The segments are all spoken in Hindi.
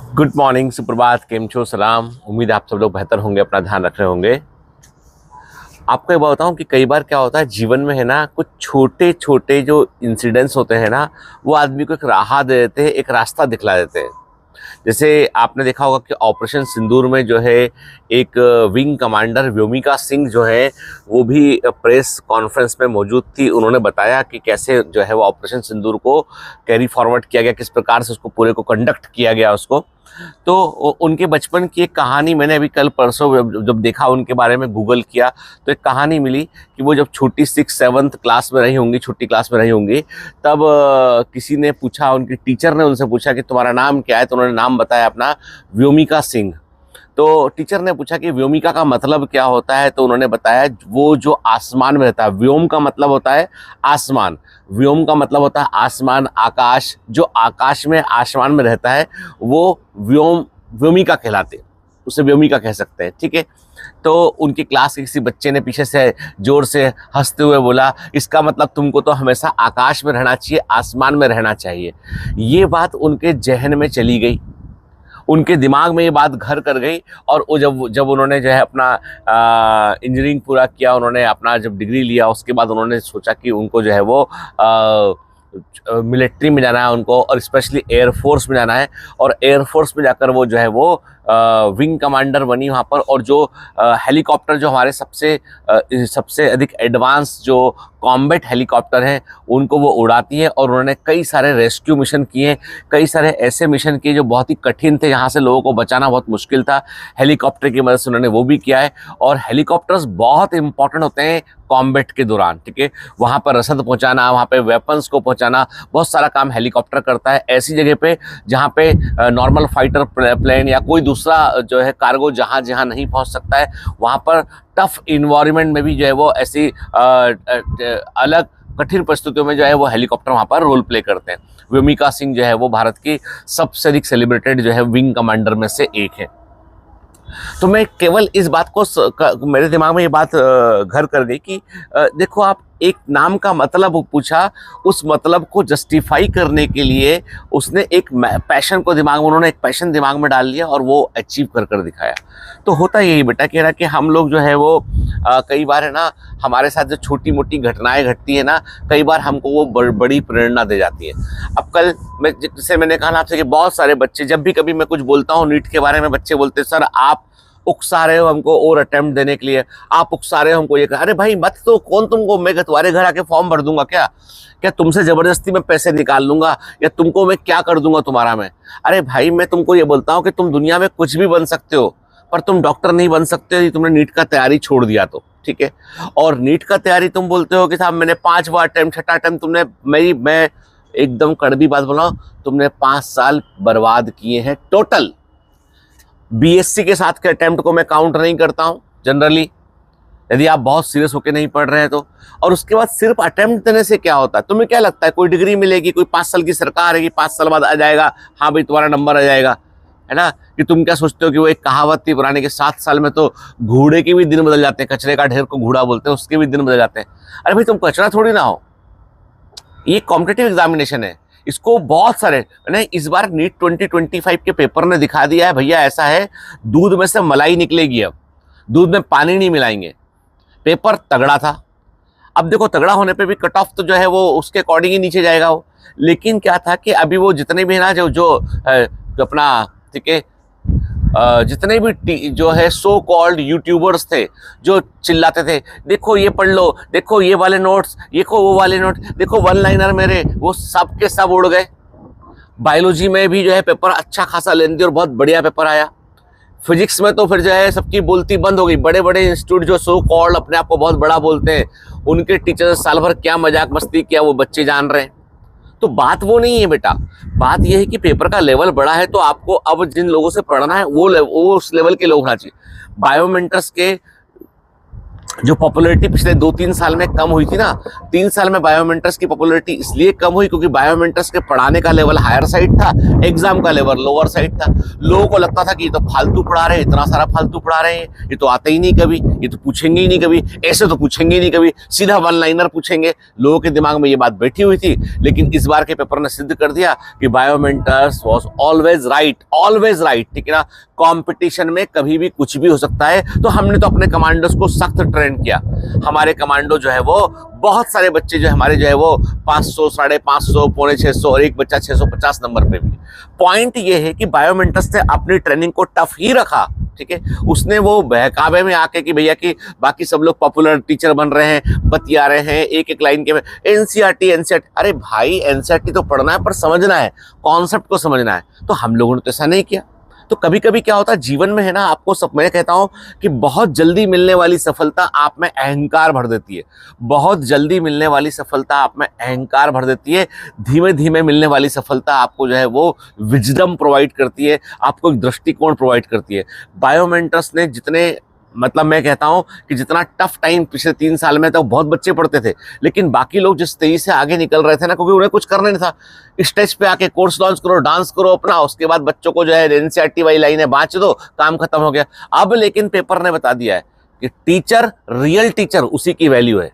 गुड मॉर्निंग, सुप्रभात, केम छो, सलाम। उम्मीद है आप सब लोग बेहतर होंगे, अपना ध्यान रख रहे होंगे। आपको ये बताऊं कि कई बार क्या होता है जीवन में, है ना, कुछ छोटे छोटे जो इंसिडेंट्स होते हैं ना, वो आदमी को एक राह दे देते हैं, एक रास्ता दिखला देते हैं। जैसे आपने देखा होगा कि ऑपरेशन सिंदूर में जो है एक विंग कमांडर व्योमिका सिंह जो है वो भी प्रेस कॉन्फ्रेंस में मौजूद थी। उन्होंने बताया कि कैसे जो है वो ऑपरेशन सिंदूर को कैरी फॉरवर्ड किया गया, किस प्रकार से उसको पूरे को कंडक्ट किया गया उसको। तो उनके बचपन की एक कहानी मैंने अभी कल परसों जब देखा, उनके बारे में गूगल किया तो एक कहानी मिली कि वो जब छोटी 6-7 क्लास में रही होंगी, छोटी क्लास में रही होंगी, तब किसी ने पूछा, उनकी टीचर ने उनसे पूछा कि तुम्हारा नाम क्या है। तो उन्होंने नाम बताया अपना, व्योमिका सिंह। तो टीचर ने पूछा कि व्योमिका का मतलब क्या होता है। तो उन्होंने बताया वो जो आसमान में रहता है, व्योम का मतलब होता है आसमान, व्योम का मतलब होता है आसमान, आकाश। जो आकाश में, आसमान में रहता है वो व्योमिका कहलाते, उसे व्योमिका कह सकते हैं, ठीक है। तो उनकी क्लास के किसी बच्चे ने पीछे से जोर से हंसते हुए बोला, इसका मतलब तुमको तो हमेशा आकाश में रहना चाहिए, आसमान में रहना चाहिए। ये बात उनके जहन में चली गई, उनके दिमाग में ये बात घर कर गई। और वो जब उन्होंने जो है अपना इंजीनियरिंग पूरा किया, उन्होंने अपना जब डिग्री लिया, उसके बाद उन्होंने सोचा कि उनको जो है वो मिलिट्री में जाना है उनको, और स्पेशली एयरफोर्स में जाना है। और एयरफोर्स में जाकर वो जो है वो विंग कमांडर बनी वहाँ पर। और जो हेलीकॉप्टर जो हमारे सबसे अधिक एडवांस जो कॉम्बैट हेलीकॉप्टर हैं उनको वो उड़ाती है। और उन्होंने कई सारे रेस्क्यू मिशन किए, कई सारे ऐसे मिशन किए जो बहुत ही कठिन थे, यहाँ से लोगों को बचाना बहुत मुश्किल था। हेलीकॉप्टर की मदद से उन्होंने वो भी किया है। और हेलीकॉप्टर्स बहुत इंपॉर्टेंट होते हैं कॉम्बैट के दौरान, ठीक है। वहाँ पर रसद पहुँचाना, वहाँ पे वेपन्स को पहुँचाना, बहुत सारा काम हेलीकॉप्टर करता है। ऐसी जगह पे जहाँ पे नॉर्मल फाइटर प्लेन या कोई दूसरा जो है कार्गो जहाज जहाँ नहीं पहुँच सकता है, वहाँ पर टफ इन्वायरमेंट में भी जो है वो ऐसी अलग कठिन परिस्थितियों में जो है वो हेलीकॉप्टर वहाँ पर रोल प्ले करते हैं। व्योमिका सिंह जो है वो भारत की सबसे अधिक सेलिब्रेटेड जो है विंग कमांडर में से एक है। तो मैं केवल इस बात को, मेरे दिमाग में ये बात घर कर गई कि देखो, आप एक नाम का मतलब पूछा, उस मतलब को जस्टिफाई करने के लिए उसने एक पैशन को दिमाग में, उन्होंने एक पैशन दिमाग में डाल लिया और वो अचीव कर दिखाया। तो होता यही बेटा कह रहा कि हम लोग जो है वो कई बार, है ना, हमारे साथ जो छोटी मोटी घटनाएं घटती है ना, कई बार हमको वो बड़ी प्रेरणा दे जाती है। अब कल जैसे मैंने कहा ना आपसे कि बहुत सारे बच्चे, जब भी कभी मैं कुछ बोलता हूँ नीट के बारे में, बच्चे बोलते हैं सर आप उकसा रहे हो हमको और अटेम्प्ट देने के लिए, आप उकसा रहे हो हमको ये। अरे भाई मत, तो कौन तुमको, मैं तुम्हारे घर आके फॉर्म भर दूंगा क्या तुमसे जबरदस्ती में पैसे निकाल लूंगा, या तुमको मैं क्या कर दूंगा तुम्हारा मैं। अरे भाई मैं तुमको ये बोलता हूँ कि तुम दुनिया में कुछ भी बन सकते हो, पर तुम डॉक्टर नहीं बन सकते हो, तुमने नीट का तैयारी छोड़ दिया तो, ठीक है। और नीट का तैयारी तुम बोलते हो कि साहब मैंने 5 बार अटेम्प्ट, 6ठा अटेम्प्ट तुमने, मैं एकदम कड़वी बात बोला, तुमने 5 साल बर्बाद किए हैं टोटल। बीएससी के साथ के अटेम्प्ट को मैं काउंट नहीं करता हूं जनरली, यदि आप बहुत सीरियस होकर नहीं पढ़ रहे हैं तो। और उसके बाद सिर्फ अटेम्प्ट देने से क्या होता है? तुम्हें क्या लगता है कोई डिग्री मिलेगी, कोई 5 साल की सरकार है कि 5 साल बाद आ जाएगा, हाँ भाई तुम्हारा नंबर आ जाएगा, है ना? कि तुम क्या सोचते हो कि वो एक कहावत थी पुरानी कि 7 साल में तो घोड़े के भी दिन बदल जाते हैं, कचरे का ढेर को घोड़ा बोलते हैं, उसके भी दिन बदल जाते हैं। अरे भाई तुम कचरा थोड़ी ना हो, ये कॉम्पिटिटिव एग्जामिनेशन है। इसको बहुत सारे, मैंने इस बार नीट 2025 के पेपर ने दिखा दिया है भैया, ऐसा है दूध में से मलाई निकलेगी, अब दूध में पानी नहीं मिलाएंगे। पेपर तगड़ा था, अब देखो तगड़ा होने पे भी कट ऑफ तो जो है वो उसके अकॉर्डिंग ही नीचे जाएगा वो। लेकिन क्या था कि अभी वो जितने भी है ना जो अपना, ठीक है, जितने भी जो है सो कॉल्ड यूट्यूबर्स थे जो चिल्लाते थे, देखो ये पढ़ लो, देखो ये वाले नोट्स, देखो वो वाले नोट, देखो वन लाइनर मेरे, वो सब के सब उड़ गए। बायोलॉजी में भी जो है पेपर अच्छा खासा लेंदी और बहुत बढ़िया पेपर आया। फिजिक्स में तो फिर जो है सबकी बोलती बंद हो गई। बड़े बड़े इंस्टीट्यूट जो सो कॉल्ड अपने आप को बहुत बड़ा बोलते हैं, उनके टीचर साल भर क्या मजाक मस्ती किया वो बच्चे जान रहे हैं। तो बात वो नहीं है बेटा, बात यह है कि पेपर का लेवल बड़ा है तो आपको अब जिन लोगों से पढ़ना है वो उस लेवल के लोग होना चाहिए। बायोमेंटर्स के जो पॉपुलैरिटी पिछले 2-3 साल में कम हुई थी ना, 3 साल में बायोमेंटर्स की पॉपुलैरिटी इसलिए कम हुई क्योंकि बायोमेंटर्स के पढ़ाने का लेवल हायर साइड था, एग्जाम का लेवल लोअर साइड था। लोगों को लगता था कि ये तो फालतू पढ़ा रहे हैं, इतना सारा फालतू पढ़ा रहे हैं, ये तो आते ही नहीं कभी, ये तो पूछेंगे ही नहीं कभी, ऐसे तो पूछेंगे ही नहीं कभी, सीधा वन लाइनर पूछेंगे। लोगों के दिमाग में ये बात बैठी हुई थी। लेकिन इस बार के पेपर ने सिद्ध कर दिया कि बायोमेंटर्स वॉज ऑलवेज राइट, ठीक है ना। कंपटीशन में कभी भी कुछ भी हो सकता है। तो हमने तो अपने कमांडोज को सख्त ट्रेन किया। हमारे कमांडो जो है वो, बहुत सारे बच्चे जो हमारे जो है वो 500, 550, पौने 600 और एक बच्चा 650 नंबर पे भी। पॉइंट ये है कि बायोमेंटर्स ने अपनी ट्रेनिंग को टफ ही रखा, ठीक है। उसने वो बहकावे में आके कि भैया कि बाकी सब लोग पॉपुलर टीचर बन रहे हैं, बतिया रहे हैं एक एक लाइन के, एनसीईआरटी। अरे भाई एनसीईआरटी तो पढ़ना है पर समझना है, कॉन्सेप्ट को समझना है। तो हम लोगों ने तो ऐसा नहीं किया। तो कभी कभी क्या होता है जीवन में है ना, आपको सब, मैं कहता हूं कि बहुत जल्दी मिलने वाली सफलता आप में अहंकार भर देती है। बहुत जल्दी मिलने वाली सफलता आप में अहंकार भर देती है। धीमे धीमे मिलने वाली सफलता आपको जो है वो विजडम प्रोवाइड करती है, आपको एक दृष्टिकोण प्रोवाइड करती है। बायोमेंटर्स ने जितने, मतलब मैं कहता हूं कि जितना टफ टाइम पिछले 3 साल में तो बहुत बच्चे पढ़ते थे, लेकिन बाकी लोग जिस तेजी से आगे निकल रहे थे ना, क्योंकि उन्हें कुछ करना नहीं था, स्टेज पे आके कोर्स लॉन्च करो, डांस करो अपना, उसके बाद बच्चों को जो है एनसीईआरटी वाली लाइनें बांच दो, काम खत्म हो गया। अब लेकिन पेपर ने बता दिया है कि टीचर, रियल टीचर उसी की वैल्यू है,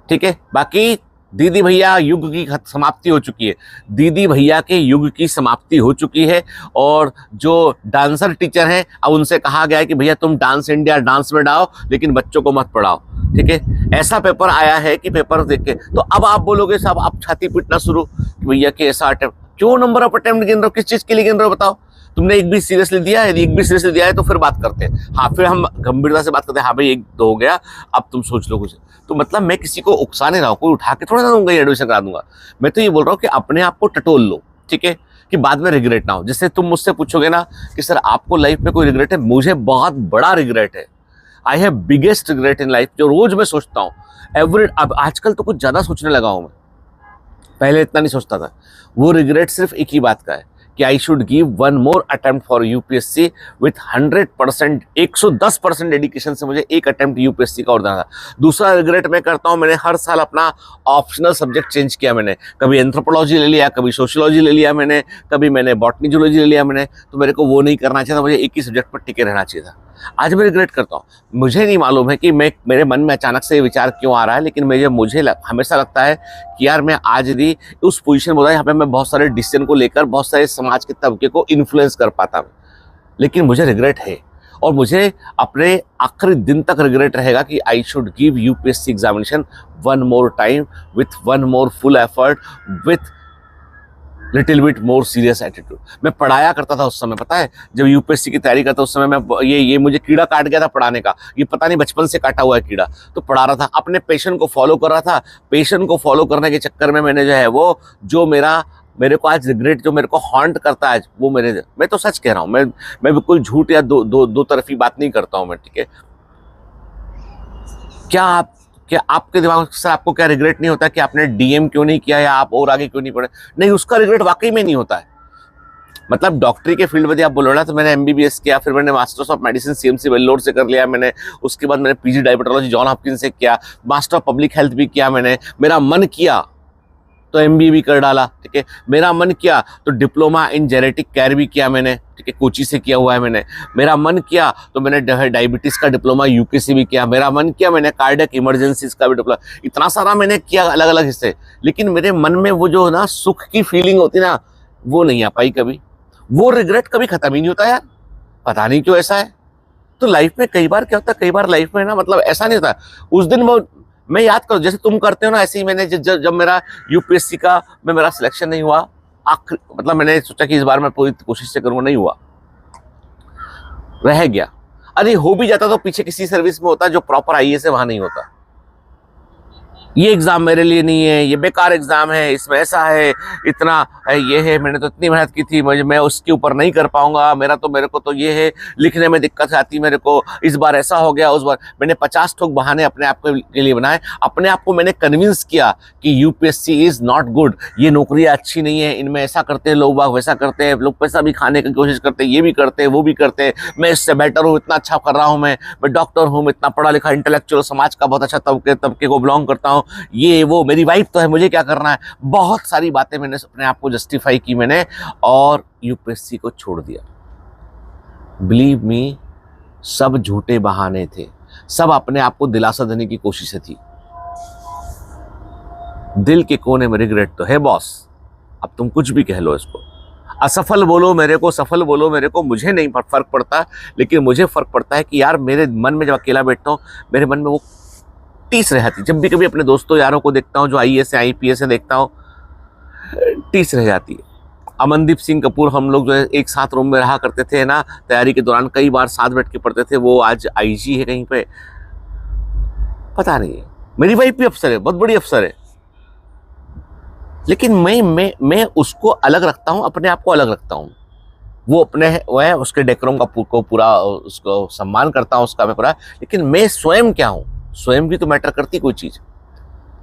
ठीक है। बाकी दीदी भैया युग की समाप्ति हो चुकी है, दीदी भैया के युग की समाप्ति हो चुकी है। और जो डांसर टीचर हैं, अब उनसे कहा गया है कि भैया तुम डांस इंडिया डांस में डालो, लेकिन बच्चों को मत पढ़ाओ, ठीक है। ऐसा पेपर आया है कि पेपर देख के तो अब आप बोलोगे साहब, आप छाती पीटना शुरू कि भैया कि ऐसा अटेम्प्ट क्यों, नंबर ऑफ अटेम्प्ट गिन रहे हो, किस चीज के लिए गिन रहे हो बताओ। तुमने एक भी सीरियसली दिया है? यदि एक भी सीरियसली दिया है तो फिर बात करते हैं, हाँ फिर हम गंभीरता से बात करते हैं, हाँ भाई 1-2 हो गया, अब तुम सोच लो कुछ। तो मतलब मैं किसी को उकसा नहीं रहा हूँ, कोई उठा के थोड़ा ना दूंगा ये एडमिशन करा दूंगा। मैं तो ये बोल रहा हूँ कि अपने आप को टटोल लो, ठीक है, कि बाद में रिग्रेट ना हो। जैसे तुम मुझसे पूछोगे ना कि सर आपको लाइफ में कोई रिग्रेट है, मुझे बहुत बड़ा रिग्रेट है। I have biggest regret in life, जो रोज मैं सोचता हूँ अब आजकल तो कुछ ज्यादा सोचने लगा हूँ मैं, पहले इतना नहीं सोचता था। वो रिग्रेट सिर्फ एक ही बात का है कि I should give 1 more attempt for UPSC with 100%, 110% dedication से मुझे एक अटेम्प्ट यूपीएससी का और देना था। दूसरा रिग्रेट मैं करता हूँ, मैंने हर साल अपना ऑप्शनल सब्जेक्ट चेंज किया। मैंने कभी एंथ्रोपोलॉजी ले लिया, कभी सोशियोलॉजी ले लिया मैंने, कभी मैंने बॉटनी जूलॉजी ले लिया मैंने। तो मेरे को वो नहीं करना चाहिए था, मुझे एक ही सब्जेक्ट पर टिके रहना चाहिए था। आज मैं रिग्रेट करता हूँ। मुझे नहीं मालूम है कि मेरे मन में अचानक से ये विचार क्यों आ रहा है, लेकिन मुझे हमेशा लगता है कि यार मैं आज यदि उस पोजीशन में होता यहाँ पे मैं बहुत सारे डिसीजन को लेकर बहुत सारे समाज के तबके को इन्फ्लुएंस कर पाता हूँ। लेकिन मुझे रिग्रेट है और मुझे अपने आखिरी दिन तक रिग्रेट रहेगा कि I should give UPSC examination 1 more time with 1 more full effort with little bit more serious attitude. मैं पढ़ाया करता था उस समय, पता है जब यूपीएससी की तैयारी करता उस समय मैं ये मुझे कीड़ा काट गया था पढ़ाने का, ये पता नहीं बचपन से काटा हुआ है कीड़ा। तो पढ़ा रहा था, अपने पैशन को फॉलो कर रहा था। पैशन को फॉलो करने के चक्कर में मैंने जो है वो, जो मेरे को आज रिग्रेट जो मेरे को हॉन्ट करता है, वो मैं तो सच कह रहा हूँ। मैं बिल्कुल झूठ या दो तरफी बात नहीं करता हूँ मैं, ठीक है। क्या आपके दिमाग में सर आपको क्या रिग्रेट नहीं होता कि आपने डीएम क्यों नहीं किया या आप और आगे क्यों नहीं पढ़े? नहीं, उसका रिग्रेट वाकई में नहीं होता है। मतलब डॉक्टरी के फील्ड में आप बोलो ना, तो मैंने एमबीबीएस किया, फिर मैंने masters of medicine CMC Vellore से कर लिया मैंने। उसके बाद मैंने पीजी डायबिटोलॉजी जॉन हॉपकिंस से किया, मास्टर ऑफ पब्लिक हेल्थ भी किया मैंने। मेरा मन किया तो एमबीए भी कर डाला, ठीक है। मेरा मन किया तो डिप्लोमा इन जेनेटिक केयर भी किया मैंने, ठीक है, कोची से किया हुआ है मैंने। मेरा मन किया तो मैंने डायबिटीज का डिप्लोमा यूके से भी किया। मेरा मन किया मैंने कार्डियक इमरजेंसीज का भी डिप्लोमा, इतना सारा मैंने किया अलग अलग हिस्से। लेकिन मेरे मन में वो जो ना सुख की फीलिंग होती ना, वो नहीं आ पाई कभी। वो रिग्रेट कभी खत्म ही नहीं होता यार, पता नहीं क्यों ऐसा है। तो लाइफ में कई बार क्या होता है, कई बार लाइफ में ना मतलब ऐसा नहीं होता उस दिन वो मैं याद करूँ जैसे तुम करते हो ना, ऐसे ही मैंने जब मेरा यूपीएससी का मेरा सिलेक्शन नहीं हुआ, मतलब मैंने सोचा कि इस बार मैं पूरी कोशिश से करूँगा, नहीं हुआ, रह गया। अरे हो भी जाता तो पीछे किसी सर्विस में होता जो प्रॉपर आईएएस है, वहां नहीं होता। ये एग्ज़ाम मेरे लिए नहीं है, ये बेकार एग्ज़ाम है, इसमें ऐसा है, इतना है, ये है, मैंने तो इतनी मेहनत की थी, मैं उसके ऊपर नहीं कर पाऊंगा, मेरे को तो ये है, लिखने में दिक्कत आती मेरे को, इस बार ऐसा हो गया, उस बार। मैंने 50 ठोक बहाने अपने आप के लिए बनाए, अपने आप को मैंने कन्विंस किया कि यूपीएससी इज़ नॉट गुड, ये नौकरियाँ अच्छी नहीं है, इनमें ऐसा करते हैं लोग, बाग वैसा करते हैं, लोग पैसा भी खाने की कोशिश करते हैं, ये भी करते हैं, वो भी करते हैं, मैं इससे बेटर हूँ, इतना अच्छा कर रहा हूँ, मैं डॉक्टर हूँ, मैं इतना पढ़ा लिखा इंटेलेक्चुअल, समाज का बहुत अच्छा तबके को बिलोंग करता हूँ, ये वो, मेरी वाइफ तो है, मुझे क्या करना है। बहुत सारी बातें मैंने अपने आप को जस्टिफाई की मैंने, और यूपीएससी को छोड़ दिया। बिलीव मी, सब झूठे बहाने थे, सब अपने आप को दिलासा देने की कोशिशें थी। दिल के कोने में रिग्रेट तो है बॉस, अब तुम कुछ भी कह लो इसको, असफल बोलो मेरे को, सफल बोलो मेरे को, मुझे नहीं फर्क पड़ता, लेकिन मुझे फर्क पड़ता है कि यार मेरे मन में जब अकेला बैठता हूँ, मेरे मन में वो टीस रहती। जब भी कभी अपने दोस्तों यारों को देखता हूँ जो आईएएस है, आईपीएस है, देखता हूँ, टीस रह जाती है। अमनदीप सिंह कपूर, हम लोग जो है एक साथ रूम में रहा करते थे ना, तैयारी के दौरान कई बार साथ बैठ के पढ़ते थे, वो आज आईजी है कहीं पे, पता नहीं है। मेरी वाइफ भी अफसर है, बहुत बड़ी अफसर है, लेकिन मैं उसको अलग रखता हूँ, अपने आप को अलग रखता हूँ। वो अपने वो है, उसके डेकोरम को पूरा उसको सम्मान करता हूँ उसका मैं पूरा, लेकिन मैं स्वयं क्या हूँ, स्वयं भी तो मैटर करती कोई चीज़।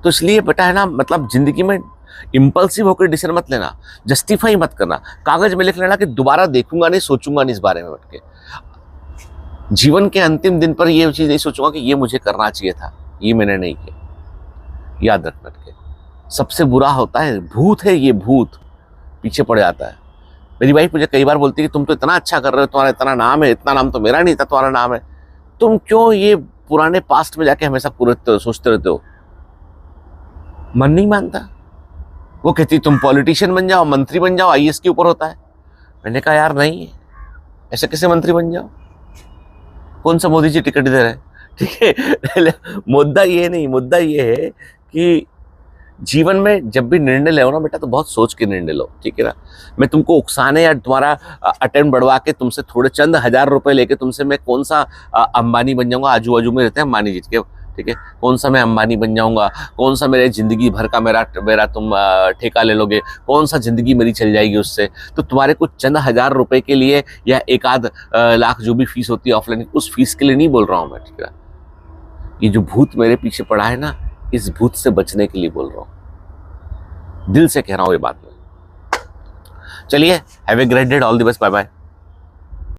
तो इसलिए बेटा है ना, मतलब जिंदगी में इम्पल्सिव होकर डिसीजन मत लेना, जस्टिफाई मत करना, कागज में लिख लेना कि दोबारा देखूंगा नहीं, सोचूंगा नहीं इस बारे में बैठ के। जीवन के अंतिम दिन पर ये चीज़ नहीं सोचूंगा कि ये मुझे करना चाहिए था, ये मैंने नहीं किया। याद रख बैठ के, सबसे बुरा होता है भूत है, ये भूत पीछे पड़ जाता है। मेरी वाइफ मुझे कई बार बोलती है कि तुम तो इतना अच्छा कर रहे हो, तुम्हारा इतना नाम है, इतना नाम तो मेरा नहीं था, तुम्हारा नाम है, तुम क्यों ये पुराने पास्ट में जाके हमेशा सोचते रहते हो। मन नहीं मानता। वो कहती तुम पॉलिटिशियन बन जाओ, मंत्री बन जाओ, आईएएस के ऊपर होता है। मैंने कहा यार नहीं, ऐसे कैसे मंत्री बन जाओ, कौन सा मोदी जी टिकट दे रहे हैं, ठीक है। मुद्दा ये नहीं, मुद्दा ये है कि जीवन में जब भी निर्णय लो ना बेटा, तो बहुत सोच के निर्णय लो, ठीक है ना। मैं तुमको उकसाने या तुम्हारा अटेम्प्ट बढ़वा के तुमसे थोड़े चंद हजार रुपए लेके तुमसे मैं कौन सा अंबानी बन जाऊंगा, आजू बाजू में रहते हैं अंबानी जी के, ठीक है, कौन सा मैं अंबानी बन जाऊंगा, कौन सा मेरे जिंदगी भर का मेरा तुम ठेका ले लोगे, कौन सा जिंदगी मेरी चल जाएगी उससे। तो तुम्हारे कुछ चंद हजार रुपए के लिए या एक आध लाख जो भी फीस होती है ऑफलाइन, उस फीस के लिए नहीं बोल रहा हूँ मैं, ठीक है। ये जो भूत मेरे पीछे पड़ा है ना, इस भूत से बचने के लिए बोल रहा हूँ, दिल से कह रहा हूँ ये बात में। चलिए, have a great day, all the best, bye bye.